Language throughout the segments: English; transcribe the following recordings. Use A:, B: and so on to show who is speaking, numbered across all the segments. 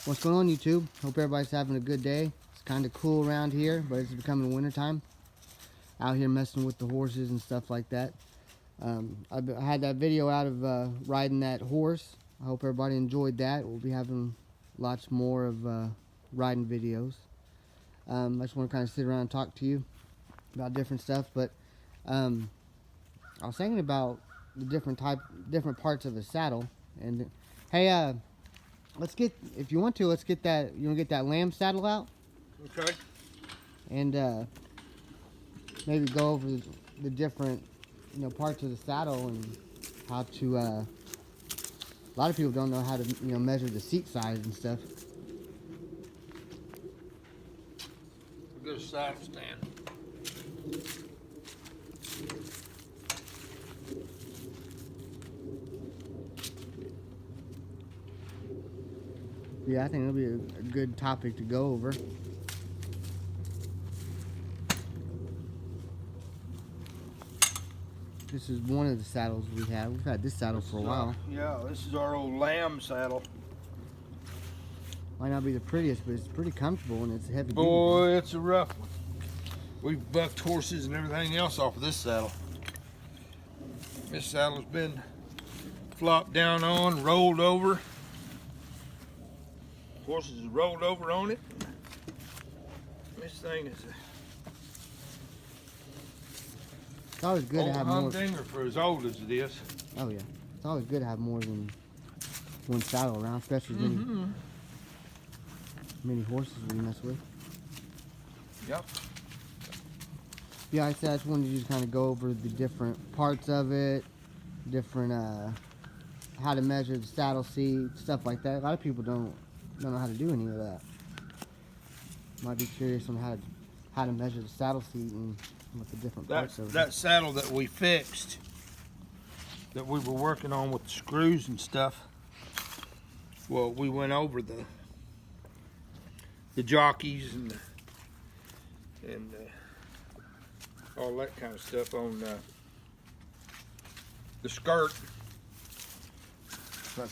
A: What's going on, YouTube? Hope everybody's having a good day. It's kind of cool around here, but it's becoming winter time. Out here messing with the horses and stuff like that. I had that video out of riding that horse. I hope everybody enjoyed that. We'll be having lots more of riding videos. I just want to kind of sit around and talk to you about different stuff. But I was thinking about the different parts of the saddle. And hey, let's get, if you want to, let's get that, you want to get that lamb saddle out?
B: Okay.
A: And maybe go over the different, parts of the saddle and how to, a lot of people don't know how to, measure the seat size and stuff.
B: We'll get a saddle stand.
A: Yeah, I think it'll be a good topic to go over. This is one of the saddles we have. We've had this saddle for a while.
B: Yeah, this is our old lamb saddle.
A: Might not be the prettiest, but it's pretty comfortable and it's a heavy.
B: Boy, it's a rough one. We've bucked horses and everything else off of this saddle. This saddle's been flopped down on, rolled over. Horses rolled over on it. This thing is
A: It's always good to have more.
B: humdinger for as old as it is.
A: Oh yeah, it's always good to have more than one saddle around, especially many horses we mess with.
B: Yep.
A: Yeah, I said I just wanted to just kind of go over the different parts of it, different how to measure the saddle seat, stuff like that. A lot of people don't know how to do any of that. Might be curious on how to measure the saddle seat and what the different parts of it.
B: That saddle that we fixed, that we were working on with the screws and stuff, well, we went over the jockeys and all that kind of stuff on the skirt. Like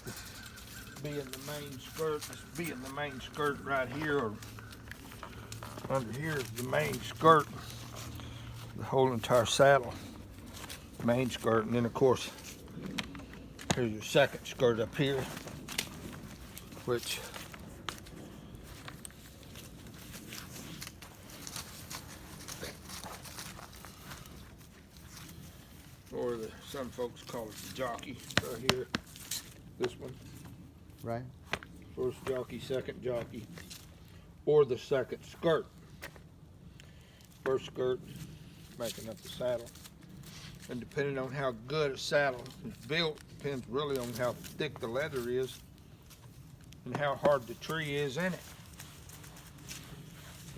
B: being the main skirt, this being the main skirt right here, or under here is the main skirt, the whole entire saddle, main skirt, and then of course here's your second skirt up here, which or some folks call it the jockey right here, this one.
A: Right.
B: First jockey, second jockey, or the second skirt. First skirt making up the saddle. And depending on how good a saddle is built, depends really on how thick the leather is and how hard the tree is in it.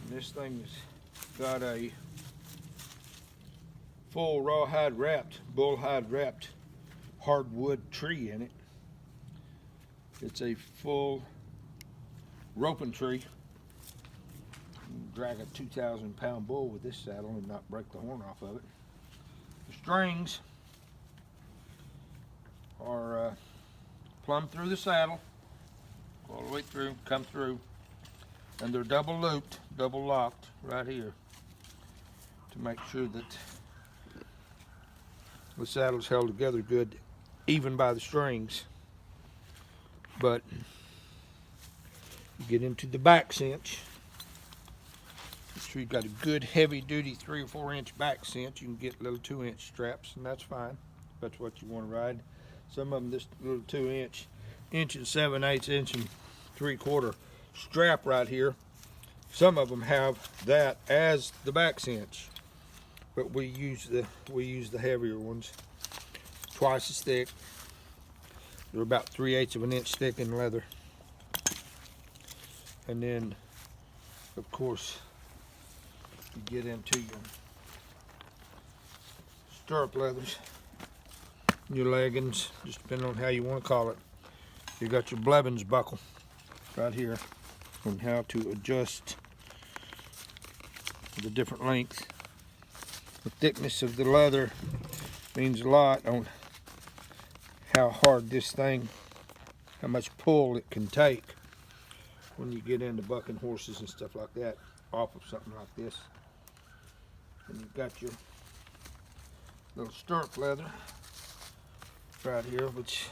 B: And this thing has got a full rawhide wrapped, bull hide wrapped hardwood tree in it. It's a full roping tree. You can drag a 2,000-pound bull with this saddle and not break the horn off of it. The strings are plumb through the saddle, all the way through, come through, and they're double looped, double locked right here to make sure that the saddle's held together good, even by the strings. But you get into the back cinch. Make sure you've got a good heavy-duty 3 or 4 inch back cinch. You can get little 2-inch straps, and that's fine. If that's what you want to ride. Some of them this little 2-inch, inch and 7/8 inch and 3/4 strap right here. Some of them have that as the back cinch, but we use the heavier ones, twice as thick. They're about 3/8 of an inch thick in leather. And then, of course, you get into your stirrup leathers, your leggings, just depending on how you want to call it. You got your Blevins buckle right here on how to adjust the different lengths. The thickness of the leather means a lot on how hard this thing, how much pull it can take. when you get into bucking horses and stuff like that off of something like this. And you've got your little stirrup leather right here, which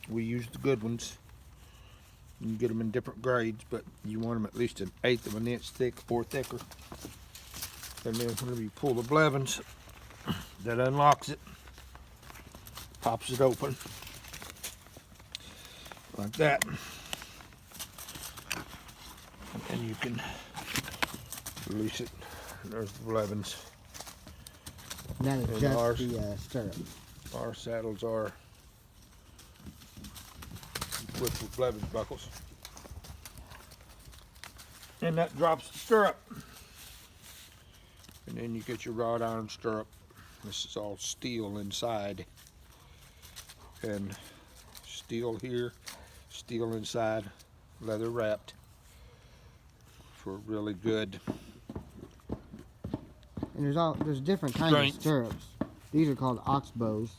B: we use the good ones. You can get them in different grades, but you want them at least 1/8 of an inch thick or thicker. And then whenever you pull the blevins, that unlocks it, pops it open like that, and you can release it. There's the blevins.
A: That is
B: And
A: just
B: ours-
A: the stirrup.
B: Our saddles are equipped with blevins buckles. And that drops the stirrup. And then you get your wrought iron stirrup. This is all steel inside. And steel here, steel inside, leather wrapped for really good.
A: And there's different kinds
B: Strength.
A: of stirrups. These are called ox bows.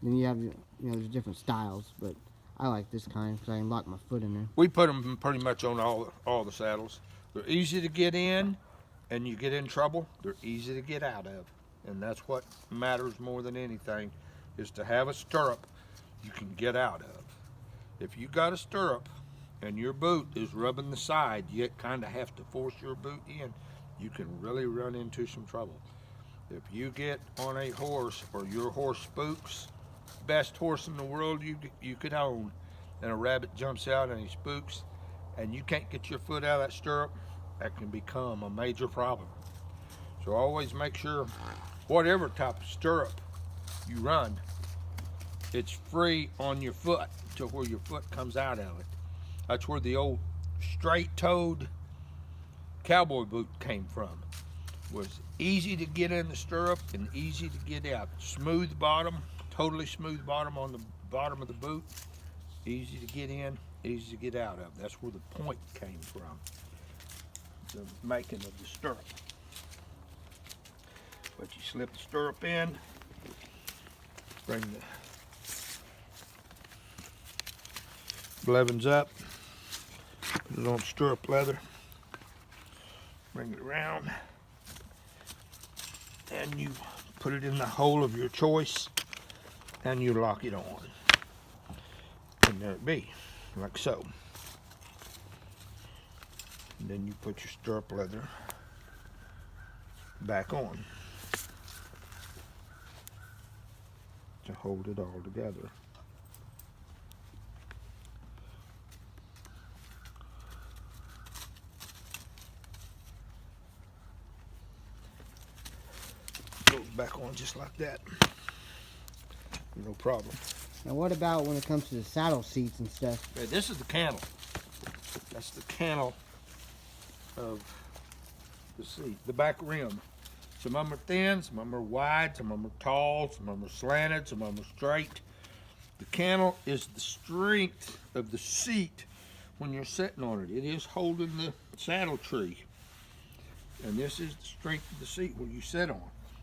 A: Then you have, there's different styles, but I like this kind because I can lock my foot in there.
B: We put them pretty much on all the saddles. They're easy to get in, and you get in trouble, they're easy to get out of. And that's what matters more than anything, is to have a stirrup you can get out of. If you got a stirrup and your boot is rubbing the side, you kind of have to force your boot in, you can really run into some trouble. If you get on a horse or your horse spooks, best horse in the world you could own, and a rabbit jumps out and he spooks, and you can't get your foot out of that stirrup, that can become a major problem. So always make sure, whatever type of stirrup you run, it's free on your foot to where your foot comes out of it. That's where the old straight-toed cowboy boot came from. Was easy to get in the stirrup and easy to get out. Smooth bottom, totally smooth bottom on the bottom of the boot. Easy to get in, easy to get out of. That's where the point came from, the making of the stirrup. But you slip the stirrup in, bring the blevins up, put it on stirrup leather, bring it around, and you put it in the hole of your choice, and you lock it on. And there it be, like so. And then you put your stirrup leather back on to hold it all together. Goes back on just like that. No problem.
A: Now what about when it comes to the saddle seats and stuff?
B: Okay, this is the cantle. That's the cantle of the seat, the back rim. Some of them are thin, some of them are wide, some of them are tall, some of them are slanted, some of them are straight. The cantle is the strength of the seat when you're sitting on it. It is holding the saddle tree. And this is the strength of the seat where you sit on.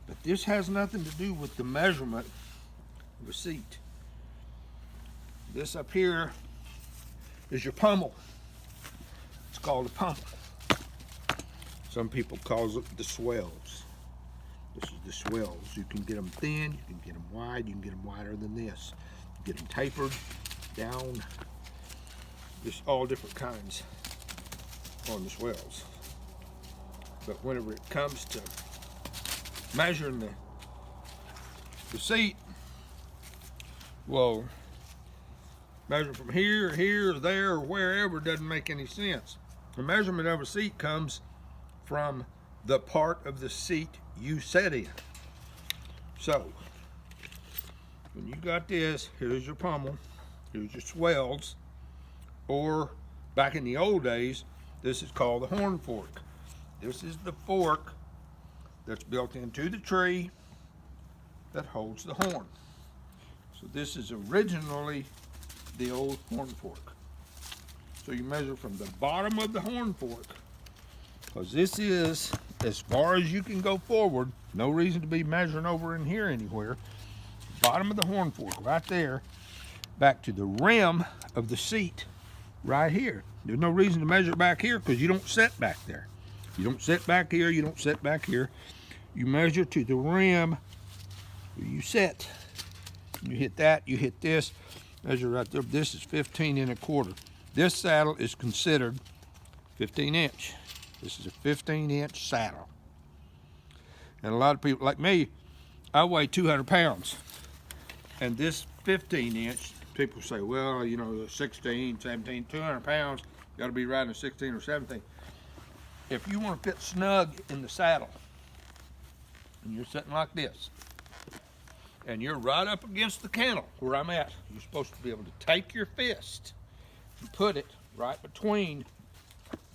B: But this has nothing to do with the measurement of a seat. This up here is your pommel. It's called a pommel. Some people call it the swells. This is the swells. You can get them thin, you can get them wide, you can get them wider than this. Get them tapered, down, just all different kinds on the swells. But whenever it comes to measuring the seat, well, measure from here, here, there, or wherever doesn't make any sense. The measurement of a seat comes from the part of the seat you sit in. So, when you got this, here's your pommel, here's your swells, or back in the old days, this is called the horn fork. This is the fork that's built into the tree that holds the horn. So this is originally the old horn fork. So you measure from the bottom of the horn fork, because this is as far as you can go forward. No reason to be measuring over in here anywhere. Bottom of the horn fork right there, back to the rim of the seat right here. There's no reason to measure back here because you don't set back there. You don't set back here, you don't set back here. You measure to the rim where you set. You hit that, you hit this, measure right there. This is 15 1/4. This saddle is considered 15 inch. This is a 15-inch saddle. And a lot of people, like me, I weigh 200 pounds. And this 15-inch, people say, well, you know, 16, 17, 200 pounds, got to be riding a 16 or 17. If you want to fit snug in the saddle, and you're sitting like this, and you're right up against the cantle where I'm at, you're supposed to be able to take your fist and put it right between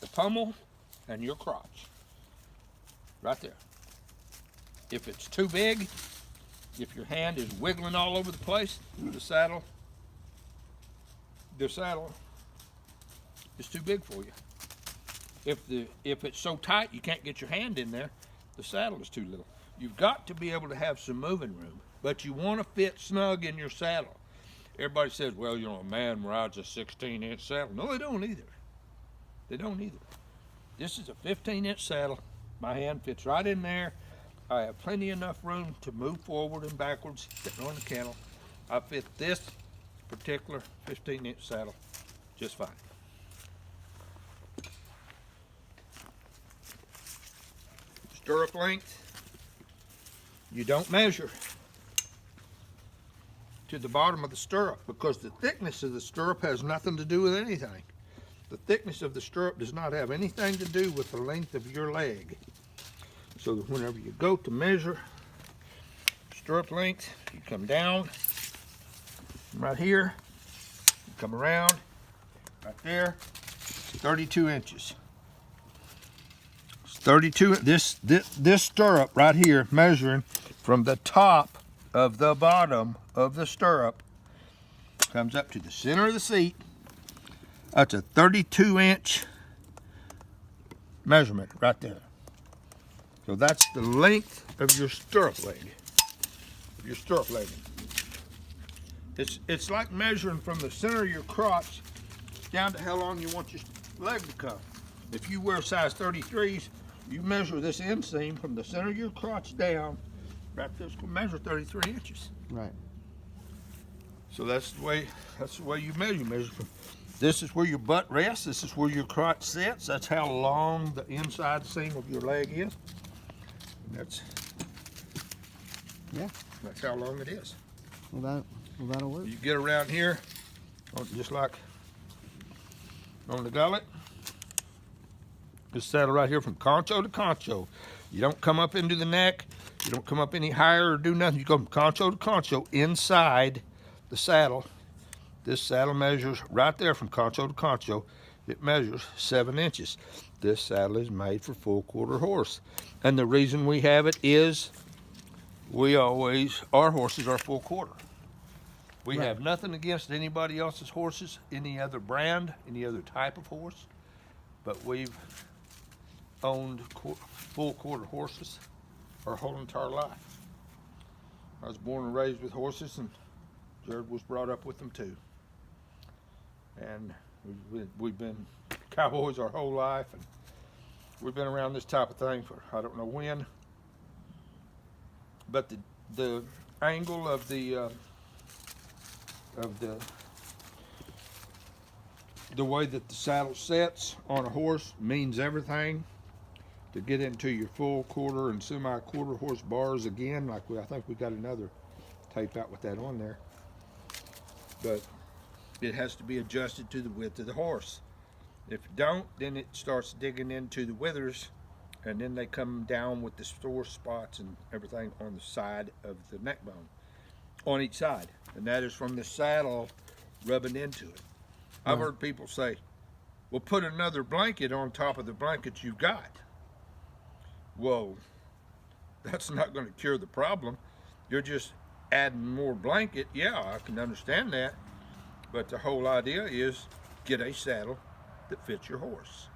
B: the pommel and your crotch. Right there. If it's too big, if your hand is wiggling all over the place, the saddle is too big for you. If it's so tight you can't get your hand in there, the saddle is too little. You've got to be able to have some moving room, but you want to fit snug in your saddle. Everybody says, well, you know, a man rides a 16-inch saddle. No, they don't either. They don't either. This is a 15-inch saddle. My hand fits right in there. I have plenty enough room to move forward and backwards, sitting on the cantle. I fit this particular 15-inch saddle just fine. Stirrup length, you don't measure to the bottom of the stirrup because the thickness of the stirrup has nothing to do with anything. The thickness of the stirrup does not have anything to do with the length of your leg. So that whenever you go to measure stirrup length, you come down right here, you come around right there, 32 inches. 32. This stirrup right here, measuring from the top of the bottom of the stirrup, comes up to the center of the seat. That's a 32-inch measurement right there. So that's the length of your stirrup leg. Your stirrup leg. It's like measuring from the center of your crotch down to how long you want your leg to come. If you wear size 33s, you measure this inseam from the center of your crotch down, right there, it's going to measure 33 inches.
A: Right.
B: So that's the way you measure. You measure from, this is where your butt rests, this is where your crotch sits, that's how long the inside seam of your leg is. And that's how long it is.
A: Well, that'll work.
B: You get around here, just like on the gullet. This saddle right here from concho to concho. You don't come up into the neck. You don't come up any higher or do nothing. You go from concho to concho inside the saddle. This saddle measures right there from concho to concho. It measures 7 inches. This saddle is made for full quarter horse. And the reason we have it is our horses are full quarter. We have nothing against anybody else's horses, any other brand, any other type of horse, but we've owned full quarter horses our whole entire life. I was born and raised with horses, and Jared was brought up with them too. And we've been cowboys our whole life, and we've been around this type of thing for I don't know when. But the angle of the way that the saddle sets on a horse means everything. To get into your full quarter and semi-quarter horse bars again, like I think we got another tape out with that on there. But it has to be adjusted to the width of the horse. If you don't, then it starts digging into the withers, and then they come down with the sore spots and everything on the side of the neck bone, on each side. And that is from the saddle rubbing into it. I've heard people say, well, put another blanket on top of the blanket you've got. Well, that's not going to cure the problem. You're just adding more blanket. Yeah, I can understand that. But the whole idea is get a saddle that fits your horse.